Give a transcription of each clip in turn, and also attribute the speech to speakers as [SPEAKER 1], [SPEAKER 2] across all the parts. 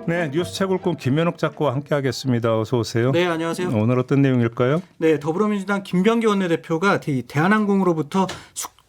[SPEAKER 1] 네, 뉴스 채굴꾼 김현욱 작가와 함께하겠습니다. 어서 오세요.
[SPEAKER 2] 네, 안녕하세요.
[SPEAKER 1] 오늘 어떤 내용일까요?
[SPEAKER 2] 네, 더불어민주당 김병기 원내대표가 대한항공으로부터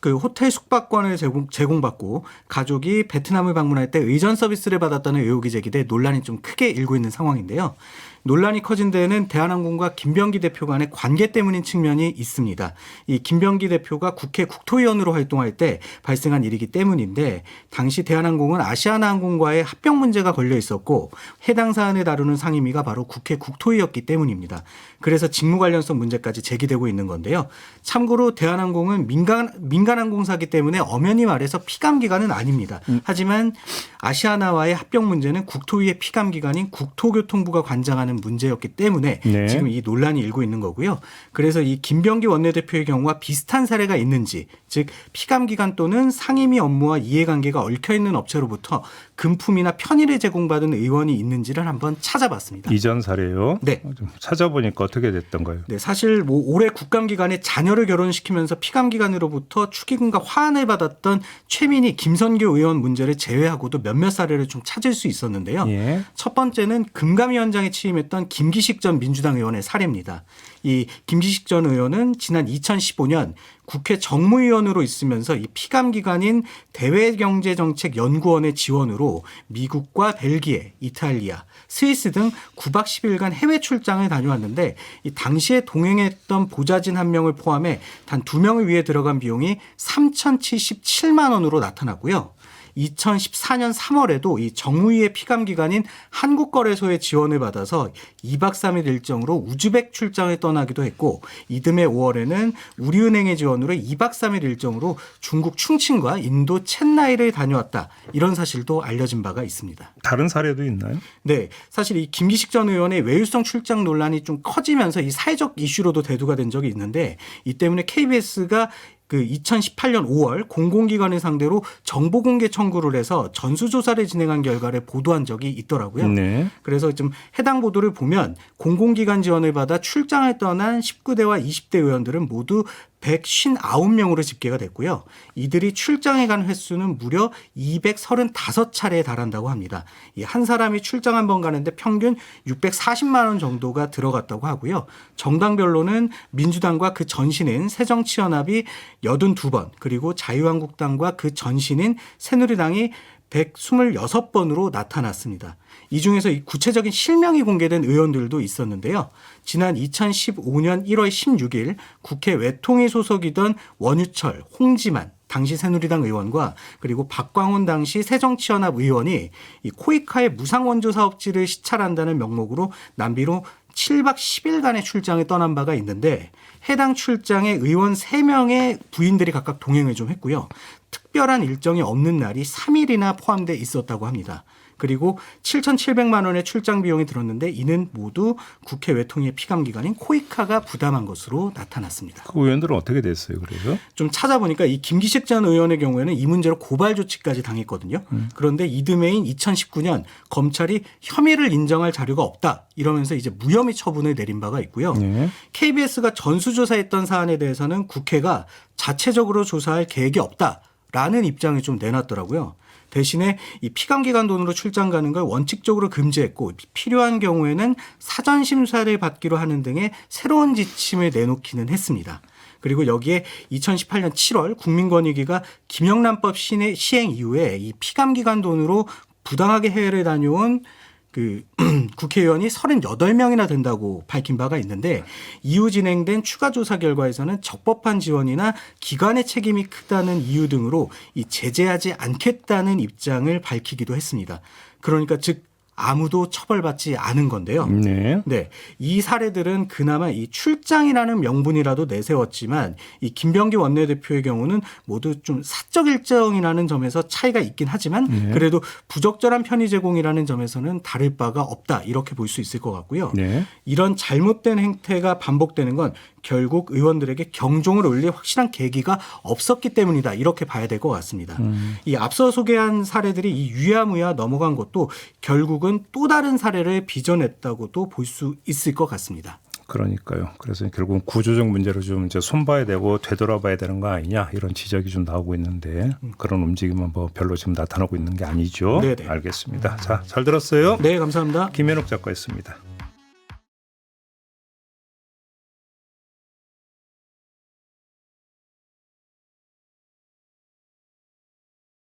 [SPEAKER 2] 호텔 숙박권을 제공받고 가족이 베트남을 방문할 때 의전 서비스를 받았다는 의혹이 제기돼 논란이 좀 크게 일고 있는 상황인데요. 논란이 커진 데에는 대한항공과 김병기 대표 간의 관계 때문인 측면이 있습니다. 이 김병기 대표가 국회 국토위원으로 활동할 때 발생한 일이기 때문인데 당시 대한항공은 아시아나항공과의 합병 문제가 걸려 있었고 해당 사안을 다루는 상임위가 바로 국회 국토위였기 때문입니다. 그래서 직무 관련성 문제까지 제기되고 있는 건데요. 참고로 대한항공은 민간항공사기 때문에 엄연히 말해서 피감기관은 아닙니다. 하지만 아시아나와의 합병 문제는 국토위의 피감기관인 국토교통부가 관장하는 문제였기 때문에
[SPEAKER 1] 네.
[SPEAKER 2] 지금 이 논란이 일고 있는 거고요. 그래서 이 김병기 원내대표의 경우와 비슷한 사례가 있는지, 즉 피감기관 또는 상임위 업무와 이해관계가 얽혀있는 업체로부터 금품이나 편의를 제공받은 의원이 있는지를 한번 찾아봤습니다.
[SPEAKER 1] 이전 사례요?
[SPEAKER 2] 네.
[SPEAKER 1] 좀 찾아보니까 어떻게 됐던가요?
[SPEAKER 2] 네, 사실 올해 국감기간에 자녀를 결혼시키면서 피감기관으로부터 축의금과 화환을 받았던 최민희, 김선규 의원 문제를 제외하고도 몇몇 사례를 좀 찾을 수 있었는데요.
[SPEAKER 1] 예.
[SPEAKER 2] 첫 번째는 금감위원장에 취임했던 김기식 전 민주당 의원의 사례입니다. 이 김기식 전 의원은 지난 2015년 국회 정무위원으로 있으면서 이 피감기관인 대외경제정책연구원의 지원으로 미국과 벨기에, 이탈리아, 스위스 등 9박 10일간 해외 출장을 다녀왔는데 이 당시에 동행했던 보좌진 한 명을 포함해 단 2명을 위해 들어간 비용이 3,077만 원으로 나타났고요. 2014년 3월에도 이 정무위의 피감기관인 한국거래소의 지원을 받아서 2박 3일 일정으로 우즈벡 출장을 떠나기도 했고 이듬해 5월에는 우리은행의 지원으로 2박 3일 일정으로 중국 충칭과 인도 첸나이를 다녀왔다. 이런 사실도 알려진 바가 있습니다.
[SPEAKER 1] 다른 사례도 있나요?
[SPEAKER 2] 네, 사실 이 김기식 전 의원의 외유성 출장 논란이 좀 커지면서 이 사회적 이슈로도 대두가 된 적이 있는데 이 때문에 KBS가 2018년 5월 공공기관을 상대로 정보공개 청구를 해서 전수조사를 진행한 결과를 보도한 적이 있더라고요.
[SPEAKER 1] 네.
[SPEAKER 2] 그래서 좀 해당 보도를 보면 공공기관 지원을 받아 출장을 떠난 19대와 20대 의원들은 모두 159명으로 집계가 됐고요. 이들이 출장에 간 횟수는 무려 235차례에 달한다고 합니다. 이 한 사람이 출장 한 번 가는데 평균 640만 원 정도가 들어갔다고 하고요. 정당별로는 민주당과 그 전신인 새정치연합이 82번 그리고 자유한국당과 그 전신인 새누리당이 126번으로 나타났습니다. 이 중에서 이 구체적인 실명이 공개된 의원들도 있었는데요. 지난 2015년 1월 16일 국회 외통위 소속이던 원유철, 홍지만 당시 새누리당 의원과 그리고 박광훈 당시 새정치연합 의원이 이 코이카의 무상원조 사업지를 시찰한다는 명목으로 남비로 7박 10일간의 출장을 떠난 바가 있는데 해당 출장에 의원 3명의 부인들이 각각 동행을 좀 했고요. 특별한 일정이 없는 날이 3일이나 포함되어 있었다고 합니다. 그리고 7,700만 원의 출장 비용이 들었는데 이는 모두 국회 외통위의 피감기관인 코이카가 부담한 것으로 나타났습니다.
[SPEAKER 1] 그 의원들은 어떻게 됐어요? 그래서
[SPEAKER 2] 좀 찾아보니까 이 김기식 전 의원의 경우에는 이 문제로 고발 조치까지 당했거든요. 그런데 이듬해인 2019년 검찰이 혐의를 인정할 자료가 없다 이러면서 이제 무혐의 처분을 내린 바가 있고요.
[SPEAKER 1] 네.
[SPEAKER 2] KBS가 전수조사했던 사안에 대해서는 국회가 자체적으로 조사할 계획이 없다라는 입장을 좀 내놨더라고요. 대신에 이 피감기관 돈으로 출장 가는 걸 원칙적으로 금지했고 필요한 경우에는 사전 심사를 받기로 하는 등의 새로운 지침을 내놓기는 했습니다. 그리고 여기에 2018년 7월 국민권익위가 김영란법 시행 이후에 이 피감기관 돈으로 부당하게 해외를 다녀온 국회의원이 38명이나 된다고 밝힌 바가 있는데 이후 진행된 추가 조사 결과에서는 적법한 지원이나 기관의 책임이 크다는 이유 등으로 이 제재하지 않겠다는 입장을 밝히기도 했습니다. 그러니까 즉 아무도 처벌받지 않은 건데요.
[SPEAKER 1] 네.
[SPEAKER 2] 네, 이 사례들은 그나마 이 출장이라는 명분이라도 내세웠지만 이 김병기 원내대표의 경우는 모두 좀 사적 일정이라는 점에서 차이가 있긴 하지만 그래도 부적절한 편의 제공이라는 점에서는 다를 바가 없다 이렇게 볼 수 있을 것 같고요.
[SPEAKER 1] 네.
[SPEAKER 2] 이런 잘못된 행태가 반복되는 건 결국 의원들에게 경종을 울릴 확실한 계기가 없었기 때문이다 이렇게 봐야 될 것 같습니다. 이 앞서 소개한 사례들이 이 유야무야 넘어간 것도 결국은 또 다른 사례를 빚어냈다고도 볼 수 있을 것 같습니다.
[SPEAKER 1] 그러니까요. 그래서 결국은 구조적 문제로 좀 이제 손봐야 되고 되돌아봐야 되는 거 아니냐 이런 지적이 좀 나오고 있는데 그런 움직임은 뭐 별로 지금 나타나고 있는 게 아니죠.
[SPEAKER 2] 네네.
[SPEAKER 1] 알겠습니다. 자, 잘 들었어요.
[SPEAKER 2] 네, 감사합니다.
[SPEAKER 1] 김현욱 작가였습니다.